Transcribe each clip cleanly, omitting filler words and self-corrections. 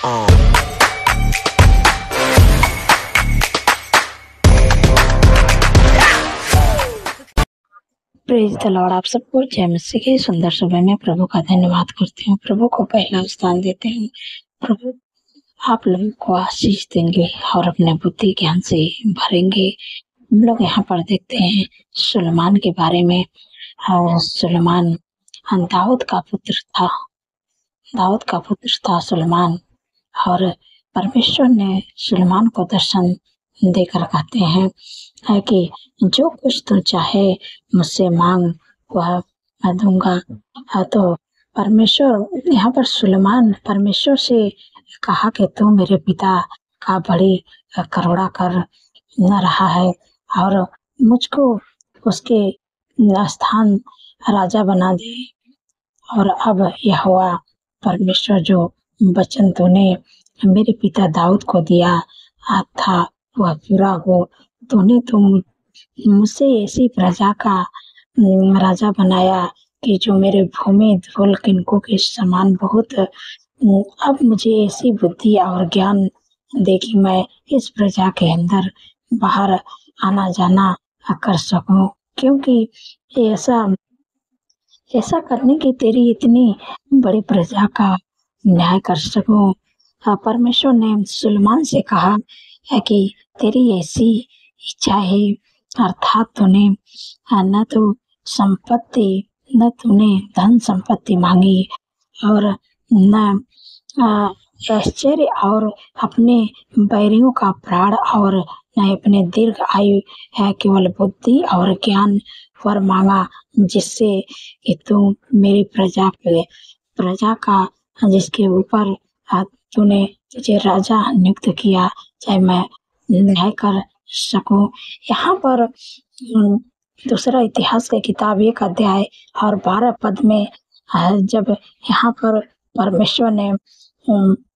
Praise the Lord. आप सबको जय मसीह की सुंदर सुबह में प्रभु का धन्यवाद करते हैं, प्रभु को पहला स्थान देते हैं। प्रभु आप लोगों को आशीष देंगे और अपने बुद्धि ज्ञान से भरेंगे। हम लोग यहाँ पर देखते हैं सुलेमान के बारे में। और सुलेमान दाऊद का पुत्र था। दाऊद का पुत्र था सुलेमान। और परमेश्वर ने सुलेमान को दर्शन देकर कहते हैं है कि जो कुछ तू चाहे मुझसे मांग वह मैं दूंगा। तो परमेश्वर यहाँ पर सुलेमान परमेश्वर से कहा कि तू मेरे पिता का बड़ी करुणा कर न रहा है और मुझको उसके स्थान राजा बना दे। और अब यहोवा परमेश्वर जो वचन तूने मेरे पिता दाऊद को दिया था वह पूरा हो। तूने तुम मुझसे ऐसी प्रजा का राजा बनाया कि जो मेरे भूमि धूल किनको के समान बहुत। अब मुझे ऐसी बुद्धि और ज्ञान दे कि मैं इस प्रजा के अंदर बाहर आना जाना कर सकूं, क्योंकि ऐसा करने की तेरी इतनी बड़ी प्रजा का न्याय कर सकूं। परमेश्वर ने सुलेमान से कहा है कि तेरी ऐसी इच्छा है, अर्थात तूने न तो संपत्ति न तूने धन संपत्ति मांगी और न आश्चर्य और अपने बैरियों का प्राण और न अपने दीर्घ आयु है, केवल बुद्धि और ज्ञान वर मांगा जिससे कि तू मेरी प्रजा का जिसके ऊपर तूने तुझे राजा नियुक्त किया चाहे मैं न्याय कर सकूं। यहाँ पर दूसरा इतिहास की किताब 1 अध्याय और 12 पद में जब यहाँ पर परमेश्वर ने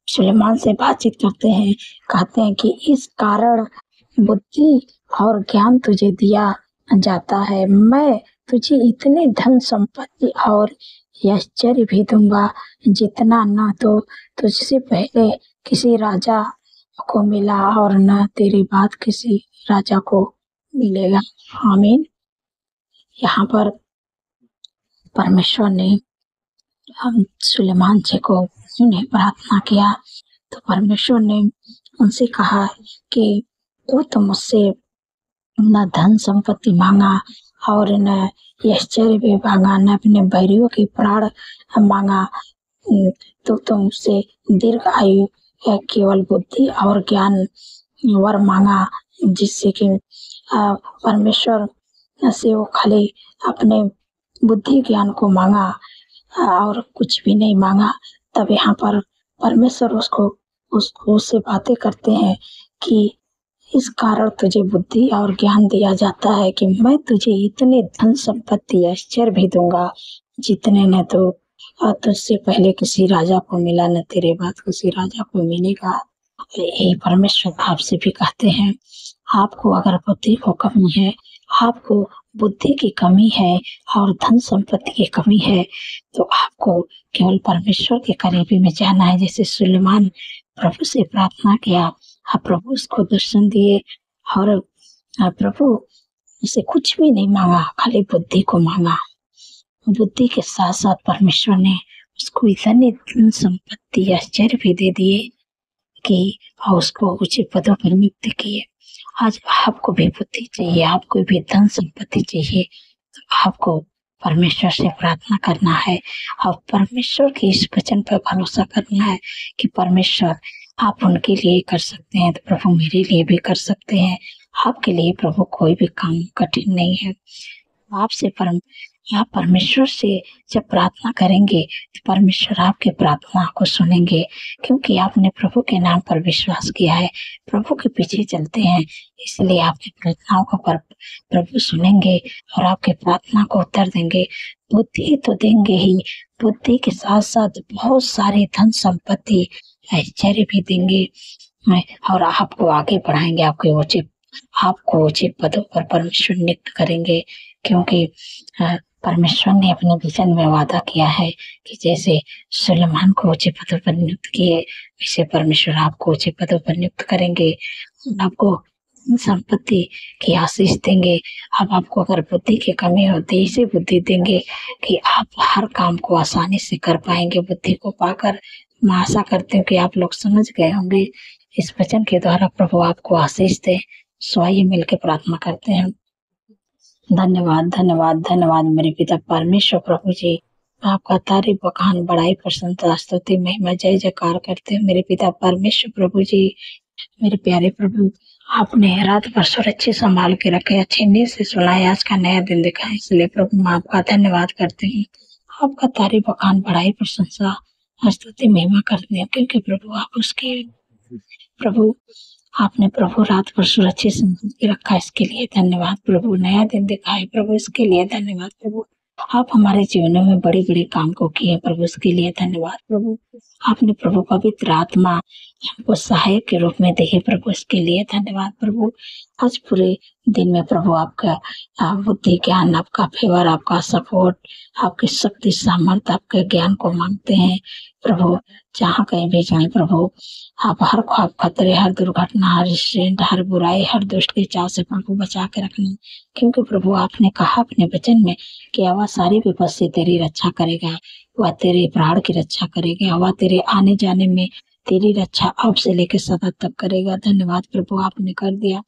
सुलेमान से बातचीत करते हैं, कहते हैं कि इस कारण बुद्धि और ज्ञान तुझे दिया जाता है। मैं तुझे इतने धन संपत्ति और आश्चर्य भी दूंगा जितना न तो तुझसे पहले किसी राजा को मिला और न तेरे बाद किसी राजा को मिलेगा। आमीन। यहाँ पर परमेश्वर ने हम सुलेमान जी को उन्हें प्रार्थना किया तो परमेश्वर ने उनसे कहा कि तो मुझसे न धन संपत्ति मांगा और न आश्चर्य भी मांगा, न अपने बैरियों की प्राण मांगा, तो तुमसे दीर्घ आयु केवल बुद्धि और ज्ञान वर मांगा जिससे कि परमेश्वर से वो खाली अपने बुद्धि ज्ञान को मांगा और कुछ भी नहीं मांगा। तब यहाँ पर परमेश्वर उससे बातें करते हैं कि इस कारण तुझे बुद्धि और ज्ञान दिया जाता है कि मैं तुझे इतने धन संपत्ति आश्चर्य भी दूंगा जितने न तो तुझसे पहले किसी राजा को मिला न तेरे बाद किसी राजा को मिलेगा। यही परमेश्वर आपसे भी कहते हैं, आपको अगर बुद्धि को कमी है, आपको बुद्धि की कमी है और धन संपत्ति की कमी है, तो आपको केवल परमेश्वर के करीबी में जाना है। जैसे सुलेमान प्रभु से प्रार्थना किया, प्रभु उसको दर्शन दिए और प्रभु उसे कुछ भी नहीं मांगा, खाली बुद्धि को मांगा। बुद्धि के साथ साथ परमेश्वर ने उसको इतनी धन संपत्ति आश्चर्य भी दे दिए कि उसको ऊंचे पदों पर नियुक्त किए। आज आपको भी बुद्धि चाहिए, आपको भी धन संपत्ति चाहिए, तो आपको परमेश्वर से प्रार्थना करना है और परमेश्वर के इस वचन पर भरोसा करना है कि परमेश्वर आप उनके लिए कर सकते हैं तो प्रभु मेरे लिए भी कर सकते हैं। आपके लिए प्रभु कोई भी काम कठिन नहीं है। आप परमेश्वर से जब प्रार्थना करेंगे तो परमेश्वर आपके प्रार्थना को सुनेंगे, क्योंकि आपने प्रभु के नाम पर विश्वास किया है, प्रभु के पीछे चलते हैं, इसलिए आपकी प्रार्थनाओं को प्रभु सुनेंगे और आपके प्रार्थना को उत्तर देंगे। बुद्धि तो देंगे ही, बुद्धि के साथ साथ बहुत सारे धन संपत्ति आश्चर्य भी देंगे और आपको आगे बढ़ाएंगे, आपको ऊंचे पदों पर परमेश्वर नियुक्त करेंगे, क्योंकि परमेश्वर ने अपने वचन में वादा किया है कि जैसे सुलेमान को ऊंचे पदों पर नियुक्त किए, वैसे परमेश्वर आपको ऊंचे पदों पर नियुक्त करेंगे, आपको संपत्ति की आशीष देंगे। अब आपको अगर बुद्धि की कमी हो तो ऐसी बुद्धि देंगे कि आप हर काम को आसानी से कर पाएंगे। बुद्धि को पाकर मैं आशा करती हूँ कि आप लोग समझ गए होंगे। इस वचन के द्वारा प्रभु आपको आशीष दे। सो आइए मिलकर प्रार्थना करते हैं। धन्यवाद धन्यवाद धन्यवाद मेरे पिता परमेश्वर प्रभु जी, आपका तारीफ बखान बड़ाई प्रशंसा स्तुति महिमा जय जयकार करते हैं मेरे पिता परमेश्वर प्रभु जी। मेरे प्यारे प्रभु, आपने रात भर सुरक्षित संभाल के रखे, अच्छी नींद से सुलाए, आज का नया दिन दिखाया, इसलिए प्रभु मैं आपका धन्यवाद करती हूँ। आपका तारीफ बखान बड़ाई प्रशंसा स्तुति महिमा करते हैं, क्योंकि प्रभु आप उसके प्रभु आपने प्रभु रात भर सुरक्षित संभाल के रखा, इसके लिए धन्यवाद प्रभु। नया दिन दिखाए प्रभु, इसके लिए धन्यवाद प्रभु। आप हमारे जीवनों में बड़े बड़े काम को किए प्रभु, इसके लिए धन्यवाद प्रभु। आपने प्रभु पवित्र आत्मा हमको सहायक के रूप में देखे प्रभु, इसके लिए धन्यवाद प्रभु। आज पूरे दिन में प्रभु आपका बुद्धि ज्ञान, आपका फेवर, आपका सपोर्ट, आपकी शक्ति सामर्थ्य, आपके ज्ञान को मांगते हैं प्रभु। जहाँ कहीं भी जाए प्रभु, आप हर ख्वाब खतरे, हर दुर्घटना, हर एक्सीडेंट, हर बुराई, हर दुष्ट के चाव से प्रभु बचा के रखना, क्योंकि प्रभु आपने कहा अपने वचन में कि वह सारी विपद से तेरी रक्षा करेगा, वह तेरे प्राण की रक्षा करेगा, वह तेरे आने जाने में तेरी रक्षा अब से लेकर सदा तक करेगा। धन्यवाद प्रभु, आपने कर दिया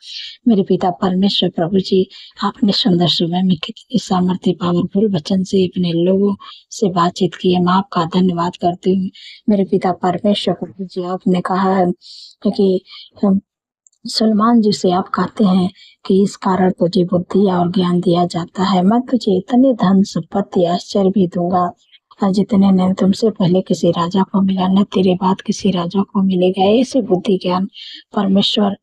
मेरे पिता परमेश्वर प्रभु जी। आपने सुंदर सुबह में कितनी सामर्थ्य पावरफुल वचन से अपने लोगों से बातचीत की है, मैं आपका धन्यवाद करती हूँ मेरे पिता परमेश्वर प्रभु जी। आपने कहा है कि सुलेमान जी से आप कहते हैं कि इस कारण तुझे बुद्धि और ज्ञान दिया जाता है, मैं तुझे इतने धन संपत्ति आश्चर्य भी दूंगा जितने न तुमसे पहले किसी राजा को मिला, न तेरे बाद किसी राजा को मिलेगा। ऐसे बुद्धि ज्ञान परमेश्वर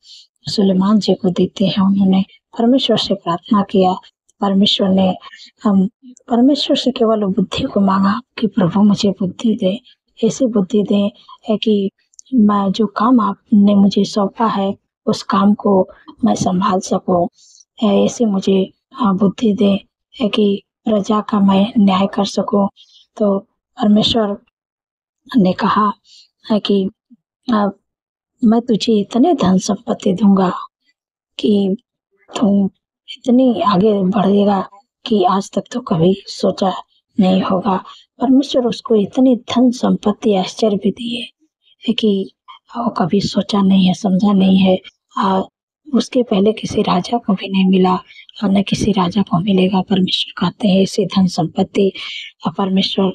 सुलेमान जी को देते हैं। उन्होंने परमेश्वर से प्रार्थना किया, परमेश्वर ने परमेश्वर से केवल बुद्धि को मांगा कि प्रभु मुझे बुद्धि दे, ऐसी बुद्धि दे है कि मैं जो काम आपने मुझे सौंपा है उस काम को मैं संभाल सकूं। ऐसी मुझे बुद्धि दे है कि प्रजा का मैं न्याय कर सकूं। तो परमेश्वर ने कहा है कि मैं तुझे इतने धन संपत्ति दूंगा कि तुम इतनी आगे बढ़ेगा कि आज तक तो कभी सोचा नहीं होगा। परमेश्वर उसको इतनी धन संपत्ति आश्चर्य भी दिए है कि वो कभी सोचा नहीं है, समझा नहीं है। उसके पहले किसी राजा को भी नहीं मिला और न किसी राजा को मिलेगा। परमेश्वर कहते हैं ऐसी धन संपत्ति परमेश्वर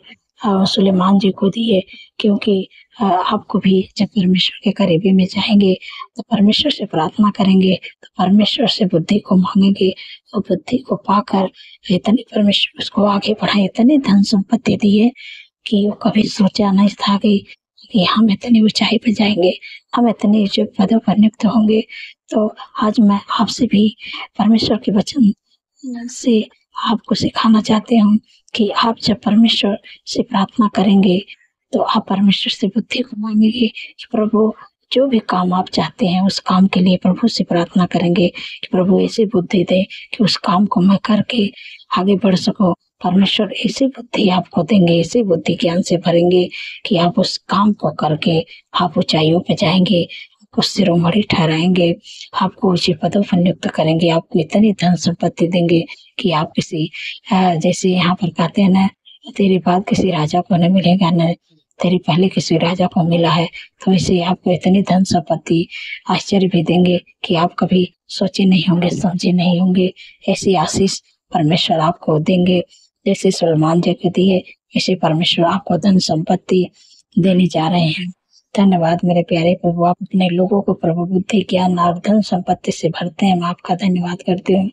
सुलेमान जी को दिए, क्योंकि आपको भी जब परमेश्वर के करीबी में जाएंगे तो परमेश्वर से प्रार्थना करेंगे, तो परमेश्वर से बुद्धि को मांगेंगे, और बुद्धि को पाकर इतने परमेश्वर उसको आगे बढ़ाए, इतने धन संपत्ति दिए कि वो कभी सोचा नहीं था कि हम इतनी ऊंचाई पर जाएंगे, हम इतने ऊंचे पदों पर नियुक्त होंगे। तो आज मैं आपसे भी परमेश्वर के वचन से आपको सिखाना चाहती हूँ कि आप जब परमेश्वर से प्रार्थना करेंगे तो आप परमेश्वर से बुद्धि को मांगेंगे कि प्रभु जो भी काम आप चाहते हैं उस काम के लिए प्रभु से प्रार्थना करेंगे कि प्रभु ऐसी बुद्धि दे कि उस काम को मैं करके आगे बढ़ सकूं। परमेश्वर ऐसी बुद्धि आपको देंगे, ऐसी बुद्धि ज्ञान से भरेंगे कि आप उस काम को करके आप ऊंचाइयों पे जाएंगे, आपको शिरोमणि ठहराएंगे, आपको ऊंचे पदों पर नियुक्त करेंगे, आपको इतनी धन संपत्ति देंगे कि आप किसी जैसे यहाँ पर कहते हैं न, तेरे बाद किसी राजा को न मिलेगा, न तेरे पहले किसी राजा को मिला है। तो इसे आपको इतनी धन संपत्ति आश्चर्य भी देंगे कि आप कभी सोचे नहीं होंगे, समझे नहीं होंगे। ऐसी आशीष परमेश्वर आपको देंगे जैसे सुलेमान जी को दिए, ऐसे परमेश्वर आपको धन संपत्ति देने जा रहे हैं। धन्यवाद मेरे प्यारे प्रभु, आप अपने लोगों को प्रभु बुद्धि ज्ञान और धन संपत्ति से भरते हैं। मैं आपका धन्यवाद करती हूँ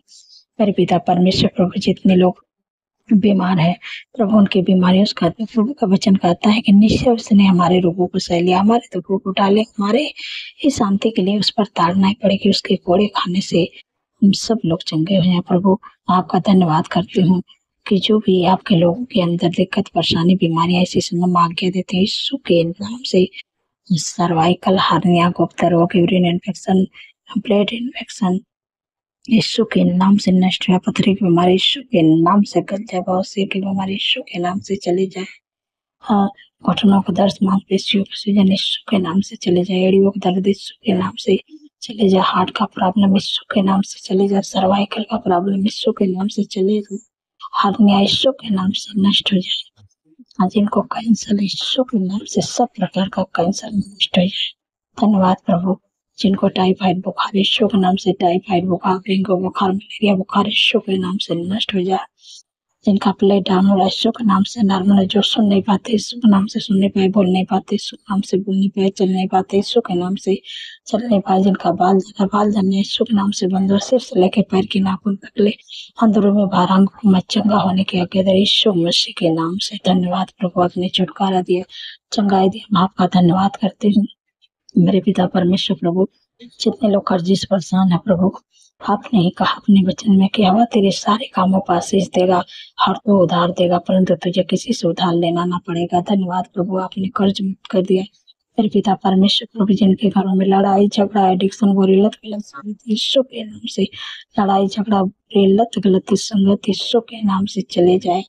मेरे पिता परमेश्वर प्रभु। जितने लोग बीमार है प्रभु, उनकी बीमारियों का प्रभु का वचन कहता है कि निश्चय उसने हमारे रोगों को सह लिया, हमारे दुखों को टाले, हमारे ही शांति के लिए उस पर ताड़ना पड़ेगी, उसके कोड़े खाने से हम सब लोग चंगे हुए हैं। प्रभु आपका धन्यवाद करती हूँ कि जो भी आपके लोगों के अंदर दिक्कत परेशानी बीमारियां इसी समय आज्ञा देते हैं यीशु के नाम से, सर्वाइकल हार्निया, गुप्त रोग, यूरिन इन्फेक्शन, ब्लड इन्फेक्शन, यीशु के नाम से नष्ट हुआ। पथरी की बीमारी यीशु के नाम से गल जाए। बवासीर की बीमारी यीशु के नाम से चली जाए। हाँ, घुटनों का दर्द, मांसपेशियों का सूजन यीशु के नाम से चले जाए। एड़ियों का दर्द यीशु के नाम से चले जाए। हार्ट का प्रॉब्लम यीशु के नाम से चले जाए। सर्वाइकल का प्रॉब्लम यीशु के नाम से चले जाए। हार्निया यीशु के नाम से नष्ट हो जाए। हाँ, जिनको कैंसर यीशु के नाम से सब प्रकार का कैंसर नष्ट हो जाए। धन्यवाद प्रभु। जिनको टाइफाइड बुखार यीशु के नाम से टाइफाइड बुखार, डेंगू बुखार, मलेरिया बुखार यीशु के नाम से नष्ट हो जाए। जिनका प्ले डाउन हो रहा है यीशु के नाम से नॉर्मल है, जो सुन नहीं पाते यीशु के नाम से सुन नहीं पाए, बोल नहीं पाते यीशु के नाम से बोल नहीं पाए, चल नहीं पाते यीशु के नाम से चल नहीं पाए। जिनका बाल झड़ना यीशु के नाम से बंद हो, सिर से लेकर पैर की नाखून तक ले अंदरों में भारांग में चंगा होने की आज्ञा दे यीशु मसीह के नाम से। धन्यवाद प्रभु, आपने छुटकारा दिया, चंगाई दिया। मैं आपका धन्यवाद करती हूँ मेरे पिता परमेश्वर प्रभु। जितने लोग कर्जे से परेशान है प्रभु, आपने ही कहा अपने वचन में कि हवा तेरे सारे कामों पर आशीष देगा, हर तो उधार देगा, परंतु तुझे किसी से उधार लेना ना पड़ेगा। धन्यवाद प्रभु, आपने कर्ज मुक्त कर दिया मेरे पिता परमेश्वर प्रभु। जिनके घरों में लड़ाई झगड़ा, एडिक्शन, बुरी लत, गलत संगत यीशु के नाम से लड़ाई झगड़ा, बुरी लत, गलत संगत यीशु के नाम से चले जाए।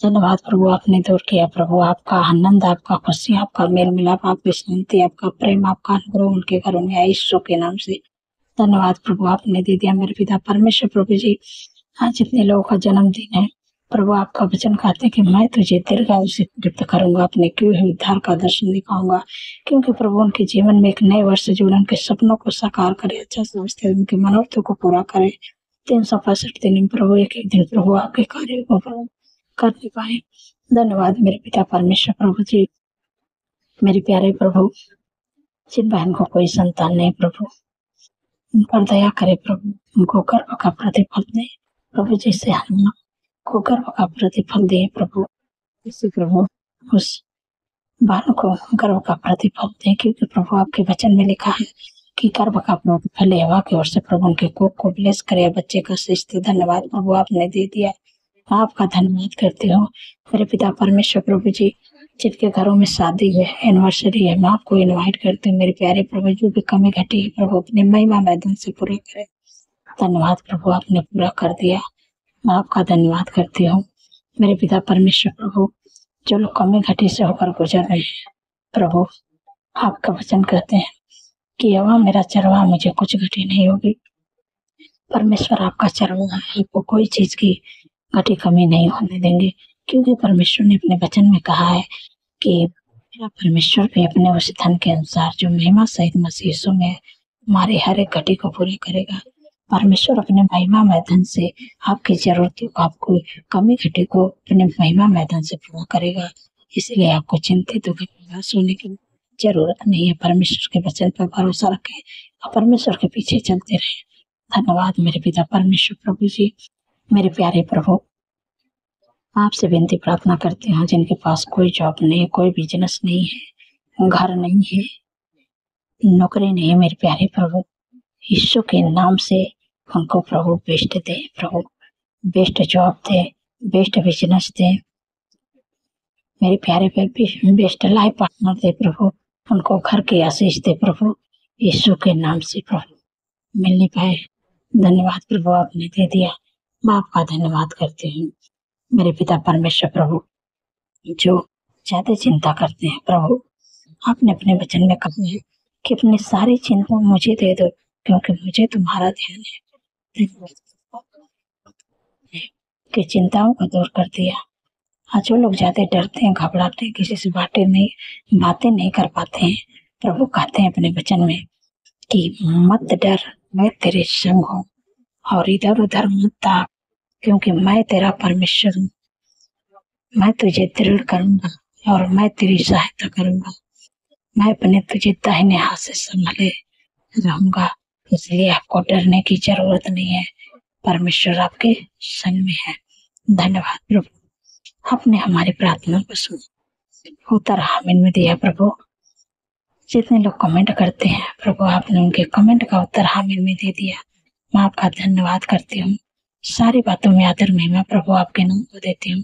धन्यवाद प्रभु, आपने दूर किया प्रभु। आपका आनंद, आपका खुशी, आपका मेल मिलाप, आपकी शांति, आपका प्रेम, आपका अनुग्रह उनके घरों में आए यीशु के नाम से। धन्यवाद प्रभु, आपने दे दिया मेरे पिता परमेश्वर प्रभु जी। आज जितने लोगों का जन्मदिन है प्रभु, आपका वचन कहते कि मैं तुझे दीर्घायु से तृप्त करूंगा, अपने किए हुए उद्धार का दर्शन दिखाऊंगा। क्योंकि प्रभु उनके जीवन में एक नए वर्ष जोड़े, उनके सपनों को साकार करे, अच्छा समझते उनके मनोरथों को पूरा करे। 365 दिन प्रभु, एक एक दिन प्रभु आपके कार्य को प्रभु कर नहीं पाए। धन्यवाद मेरे पिता परमेश्वर प्रभु जी। मेरे प्यारे प्रभु, जिन बहन को कोई संतान नहीं प्रभु, उन पर दया करे प्रभु, उनको गर्भ का प्रतिफल दे प्रभु। जैसे हम को गर्भ का प्रतिफल दे प्रभु, इसी प्रभु उस बहन को गर्भ का प्रतिफल दे। क्योंकि प्रभु आपके वचन में लिखा है कि गर्भ का प्रतिफल हवा की ओर से प्रभु उनके कोख को ब्लेस करे, बच्चे का सृष्टि। धन्यवाद प्रभु, आपने दे दिया। आपका धन्यवाद करती हूँ मेरे पिता परमेश्वर प्रभु जी। जिनके घरों में शादी है, एनिवर्सरी है, मैं आपको इनवाइट करती हूँ मेरे प्यारे प्रभु। जो भी कमी घटी है प्रभु, अपने महिमा मैदान से पूरा करे। धन्यवाद प्रभु, आपने पूरा कर दिया। मैं आपका धन्यवाद करती हूँ मेरे पिता परमेश्वर प्रभु। जो लोग कमी घटी से होकर गुजर रहे हैं प्रभु, आपका वचन कहते हैं कि यहोवा मेरा चरवाहा, मुझे कुछ घटी नहीं होगी। परमेश्वर आपका चरवाहा है, आपको कोई चीज की घटी कमी नहीं होने देंगे। क्योंकि परमेश्वर ने अपने वचन में कहा है कि मेरा परमेश्वर भी अपने उस धन के अनुसार जो महिमा सहित मसीह में हमारे हर एक घटी को पूरी करेगा। परमेश्वर अपने महिमा मैदान से आपकी जरूरतों को, आपको कमी घटी को अपने महिमा मैदान से पूरा करेगा। इसलिए आपको चिंतित होकर निराश होने की जरूरत नहीं है। परमेश्वर के वचन पर भरोसा रखें और परमेश्वर के पीछे चलते रहें। धन्यवाद मेरे पिता परमेश्वर प्रभु जी। मेरे प्यारे प्रभु, आपसे विनती प्रार्थना करते हैं जिनके पास कोई जॉब नहीं, कोई बिजनेस नहीं है, घर नहीं है, नौकरी नहीं है, मेरे प्यारे प्रभु यीशु के नाम से उनको प्रभु बेस्ट दे प्रभु, बेस्ट जॉब दे, बेस्ट बिजनेस दे मेरे प्यारे प्रभु, बेस्ट लाइफ पार्टनर दे प्रभु, उनको घर के आशीष दे प्रभु यीशु के नाम से प्रभु। मिल नहीं पाए, धन्यवाद प्रभु, आपने दे दिया। मैं आपका धन्यवाद करती हूँ मेरे पिता परमेश्वर प्रभु। जो ज्यादा चिंता करते हैं प्रभु, आपने अपने वचन में कहा है कि अपनी सारी चिंता मुझे दे दो, क्योंकि मुझे तुम्हारा ध्यान है। कि चिंताओं को दूर कर दिया। आज जो लोग ज्यादा डरते हैं, घबराते हैं, किसी से बातें नहीं कर पाते हैं, प्रभु कहते हैं अपने वचन में कि मत डर, मैं तेरे संग हूँ, और इधर उधर मत ताक, क्योंकि मैं तेरा परमेश्वर हूँ। मैं तुझे दृढ़ करूंगा और मैं तेरी सहायता करूंगा। मैं अपने तुझे दाहिने हाथ से संभाले रहूंगा। इसलिए आपको डरने की जरूरत नहीं है, परमेश्वर आपके संग में है। धन्यवाद प्रभु, आपने हमारी प्रार्थना को सुना, उत्तर आमीन में दिया प्रभु। जितने लोग कमेंट करते हैं प्रभु, आपने उनके कमेंट का उत्तर आमीन में दे दिया। मैं आपका धन्यवाद करती हूँ। सारी बातों में आदर महिमा प्रभु आपके नाम को देती हूँ,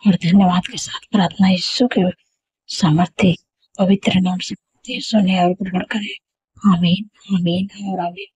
और धन्यवाद के साथ प्रार्थना यीशु के सामर्थ्य पवित्र नाम से सुने और ग्रहण करें। आमीन, आमीन और आमीन।